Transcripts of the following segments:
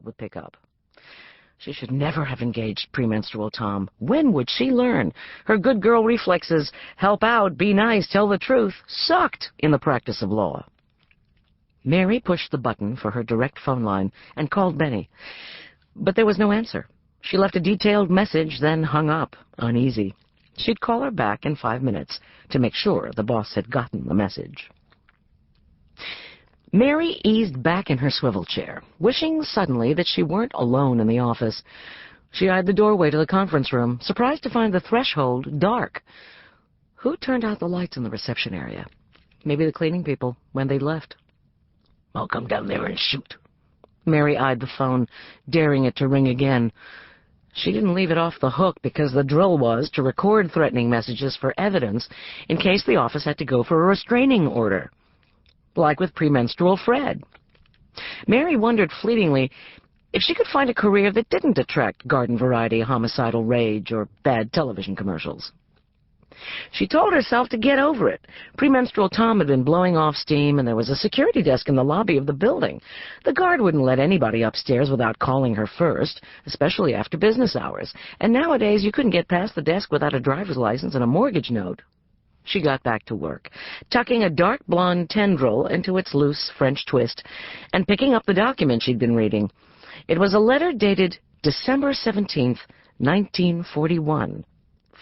would pick up. She should never have engaged premenstrual Tom. When would she learn? Her good girl reflexes, help out, be nice, tell the truth, sucked in the practice of law. Mary pushed the button for her direct phone line and called Benny. But there was no answer. She left a detailed message, then hung up, uneasy. She'd call her back in 5 minutes to make sure the boss had gotten the message. Mary eased back in her swivel chair, wishing suddenly that she weren't alone in the office. She eyed the doorway to the conference room, surprised to find the threshold dark. Who turned out the lights in the reception area? Maybe the cleaning people, when they'd left. I'll come down there and shoot. Mary eyed the phone, daring it to ring again. She didn't leave it off the hook because the drill was to record threatening messages for evidence in case the office had to go for a restraining order. Like with premenstrual Fred. Mary wondered fleetingly if she could find a career that didn't attract garden-variety homicidal rage or bad television commercials. She told herself to get over it. Premenstrual Tom had been blowing off steam, and there was a security desk in the lobby of the building. The guard wouldn't let anybody upstairs without calling her first, especially after business hours, and nowadays you couldn't get past the desk without a driver's license and a mortgage note. She got back to work, tucking a dark blonde tendril into its loose French twist and picking up the document she'd been reading. It was a letter dated December 17th, 1941,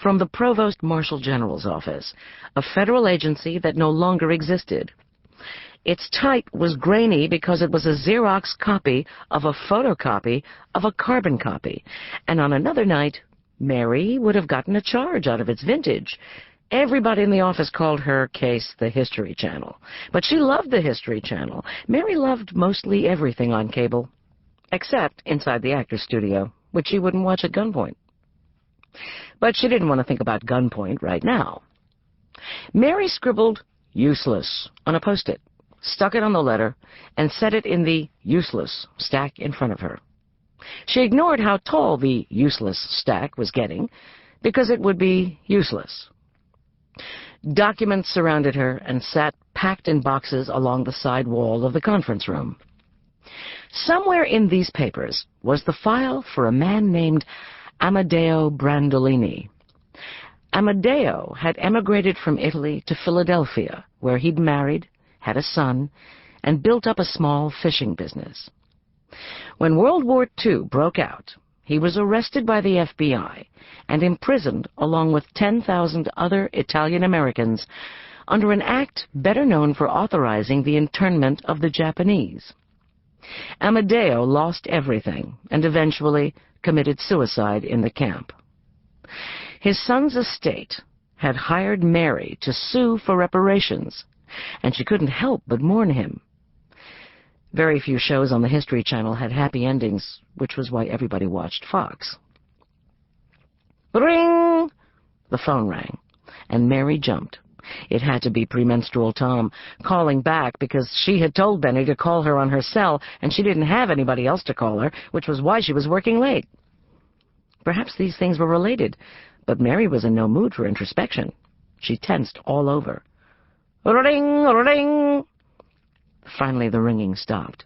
from the Provost Marshal General's office, a federal agency that no longer existed. Its type was grainy because it was a Xerox copy of a photocopy of a carbon copy, and on another night, Mary would have gotten a charge out of its vintage. Everybody in the office called her case the History Channel. But she loved the History Channel. Mary loved mostly everything on cable, except Inside the Actor's Studio, which she wouldn't watch at gunpoint. But she didn't want to think about gunpoint right now. Mary scribbled useless on a Post-it, stuck it on the letter, and set it in the useless stack in front of her. She ignored how tall the useless stack was getting, because it would be useless. Documents surrounded her and sat packed in boxes along the side wall of the conference room. Somewhere in these papers was the file for a man named Amedeo Brandolini. Amedeo had emigrated from Italy to Philadelphia, where he'd married, had a son, and built up a small fishing business. When World War II broke out, he was arrested by the FBI and imprisoned along with 10,000 other Italian-Americans under an act better known for authorizing the internment of the Japanese. Amedeo lost everything and eventually committed suicide in the camp. His son's estate had hired Mary to sue for reparations, and she couldn't help but mourn him. Very few shows on the History Channel had happy endings, which was why everybody watched Fox. Ring! The phone rang, and Mary jumped. It had to be premenstrual Tom, calling back because she had told Benny to call her on her cell, and she didn't have anybody else to call her, which was why she was working late. Perhaps these things were related, but Mary was in no mood for introspection. She tensed all over. Ring! Ring! Finally, the ringing stopped.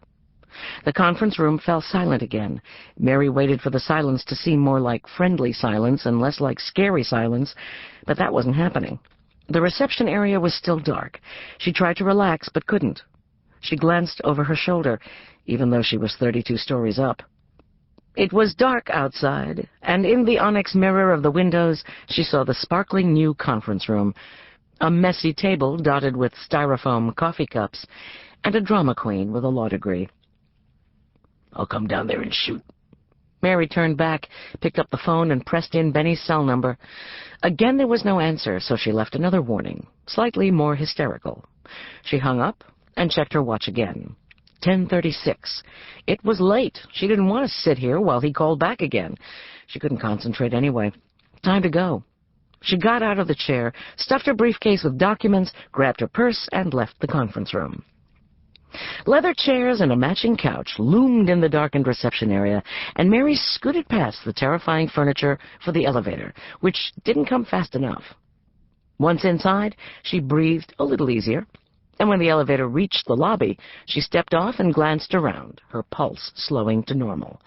The conference room fell silent again. Mary waited for the silence to seem more like friendly silence and less like scary silence, but that wasn't happening. The reception area was still dark. She tried to relax, but couldn't. She glanced over her shoulder, even though she was 32 stories up. It was dark outside, and in the onyx mirror of the windows, she saw the sparkling new conference room, a messy table dotted with styrofoam coffee cups, and a drama queen with a law degree. I'll come down there and shoot. Mary turned back, picked up the phone, and pressed in Benny's cell number. Again there was no answer, so she left another warning, slightly more hysterical. She hung up and checked her watch again. 10:36. It was late. She didn't want to sit here while he called back again. She couldn't concentrate anyway. Time to go. She got out of the chair, stuffed her briefcase with documents, grabbed her purse, and left the conference room. Leather chairs and a matching couch loomed in the darkened reception area, and Mary scooted past the terrifying furniture for the elevator, which didn't come fast enough. Once inside, she breathed a little easier. and when the elevator reached the lobby, she stepped off and glanced around, her pulse slowing to normal.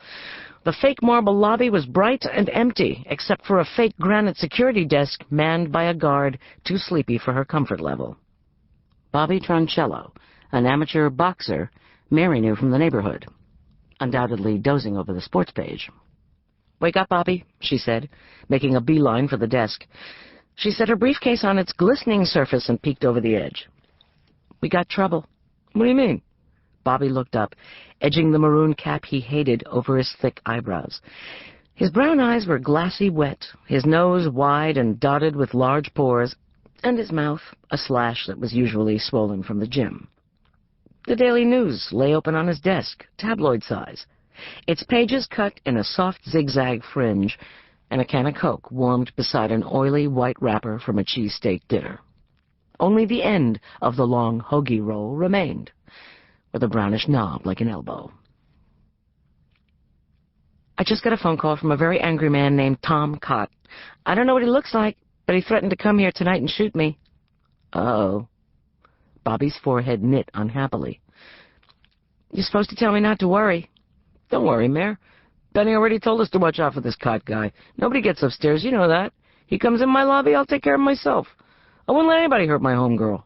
The fake marble lobby was bright and empty, except for a fake granite security desk manned by a guard too sleepy for her comfort level. Bobby Troncello, an amateur boxer, Mary knew from the neighborhood, undoubtedly dozing over the sports page. "Wake up, Bobby," she said, making a beeline for the desk. She set her briefcase on its glistening surface and peeked over the edge. "We got trouble." "What do you mean?" Bobby looked up, edging the maroon cap he hated over his thick eyebrows. His brown eyes were glassy wet, his nose wide and dotted with large pores, and his mouth a slash that was usually swollen from the gym. The Daily News lay open on his desk, tabloid size, its pages cut in a soft zigzag fringe, and a can of Coke warmed beside an oily white wrapper from a cheesesteak dinner. Only the end of the long hoagie roll remained, with a brownish knob like an elbow. "I just got a phone call from a very angry man named Tom Cott. I don't know what he looks like, but he threatened to come here tonight and shoot me." "Uh-oh." Bobby's forehead knit unhappily. "You're supposed to tell me not to worry." "Don't worry, Mare. Benny already told us to watch out for this Cott guy. Nobody gets upstairs, you know that. He comes in my lobby, I'll take care of myself. I wouldn't let anybody hurt my homegirl."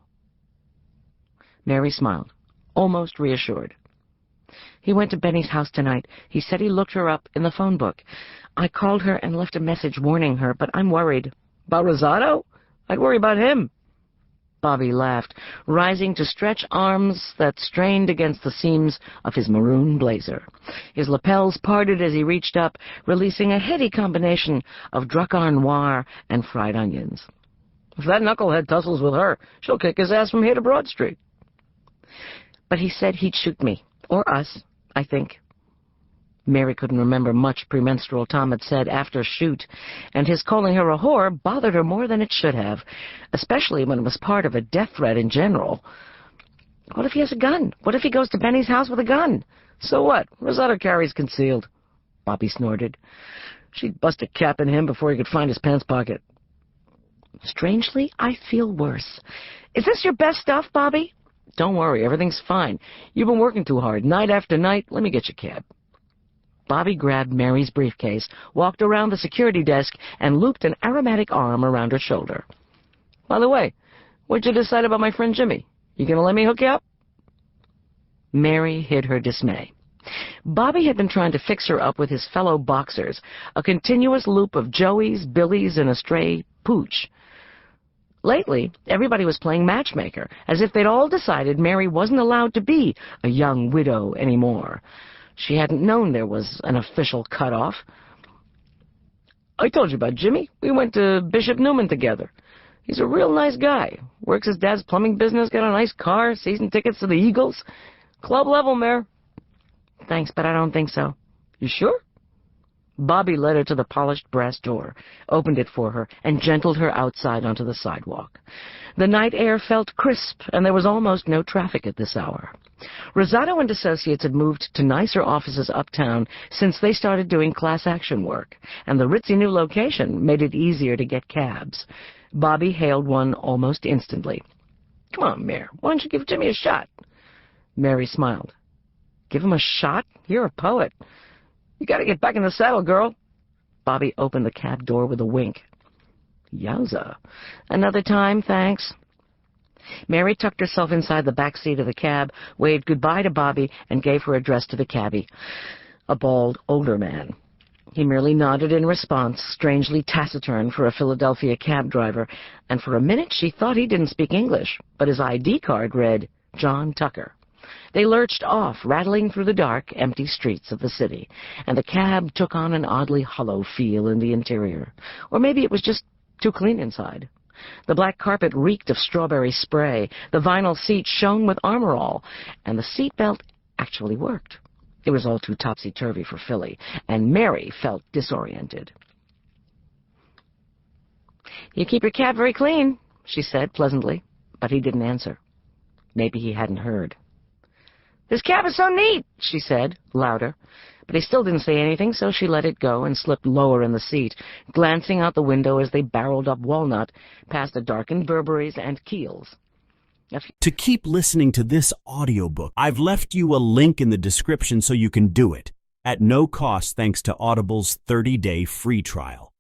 Mary smiled, almost reassured. "He went to Benny's house tonight. He said he looked her up in the phone book. I called her and left a message warning her, but I'm worried." "About Rosado? I'd worry about him." Bobby laughed, rising to stretch arms that strained against the seams of his maroon blazer. His lapels parted as he reached up, releasing a heady combination of Drakkar Noir and fried onions. "If that knucklehead tussles with her, she'll kick his ass from here to Broad Street." "But he said he'd shoot me. Or us, I think." Mary couldn't remember much premenstrual Tom had said after shoot, and his calling her a whore bothered her more than it should have, especially when it was part of a death threat in general. What if he has a gun? What if he goes to Benny's house with a gun? "So what? Rosado carries concealed." Bobby snorted. "She'd bust a cap in him before he could find his pants pocket." "Strangely, I feel worse. Is this your best stuff, Bobby?" "Don't worry, everything's fine. You've been working too hard, night after night. Let me get you a cab." Bobby grabbed Mary's briefcase, walked around the security desk, and looped an aromatic arm around her shoulder. "By the way, what'd you decide about my friend Jimmy? You gonna let me hook you up?" Mary hid her dismay. Bobby had been trying to fix her up with his fellow boxers, a continuous loop of Joeys, Billies, and a stray Pooch. Lately, everybody was playing matchmaker, as if they'd all decided Mary wasn't allowed to be a young widow anymore. She hadn't known there was an official cutoff. "I told you about Jimmy. We went to Bishop Newman together. He's a real nice guy. Works his dad's plumbing business, got a nice car, season tickets to the Eagles. Club level, Mare." "Thanks, but I don't think so." "You sure?" Bobby led her to the polished brass door, opened it for her, and gentled her outside onto the sidewalk. The night air felt crisp, and there was almost no traffic at this hour. Rosado and Associates had moved to nicer offices uptown since they started doing class action work, and the ritzy new location made it easier to get cabs. Bobby hailed one almost instantly. "Come on, Mare, why don't you give Jimmy a shot?" Mary smiled. "Give him a shot? You're a poet. You gotta get back in the saddle, girl." Bobby opened the cab door with a wink. "Yowza. Another time, thanks." Mary tucked herself inside the back seat of the cab, waved goodbye to Bobby, and gave her address to the cabbie, a bald, older man. He merely nodded in response, strangely taciturn for a Philadelphia cab driver, and for a minute she thought he didn't speak English, but his ID card read John Tucker. They lurched off, rattling through the dark, empty streets of the city, and the cab took on an oddly hollow feel in the interior. Or maybe it was just too clean inside. The black carpet reeked of strawberry spray, the vinyl seat shone with Armor All, and the seat belt actually worked. It was all too topsy-turvy for Philly, and Mary felt disoriented. "You keep your cab very clean," she said pleasantly, but he didn't answer. Maybe he hadn't heard. "This cab is so neat," she said, louder, but he still didn't say anything, so she let it go and slipped lower in the seat, glancing out the window as they barreled up Walnut, past a darkened Burberry's and Kiehl's. To keep listening to this audiobook, I've left you a link in the description so you can do it, at no cost thanks to Audible's 30-day free trial.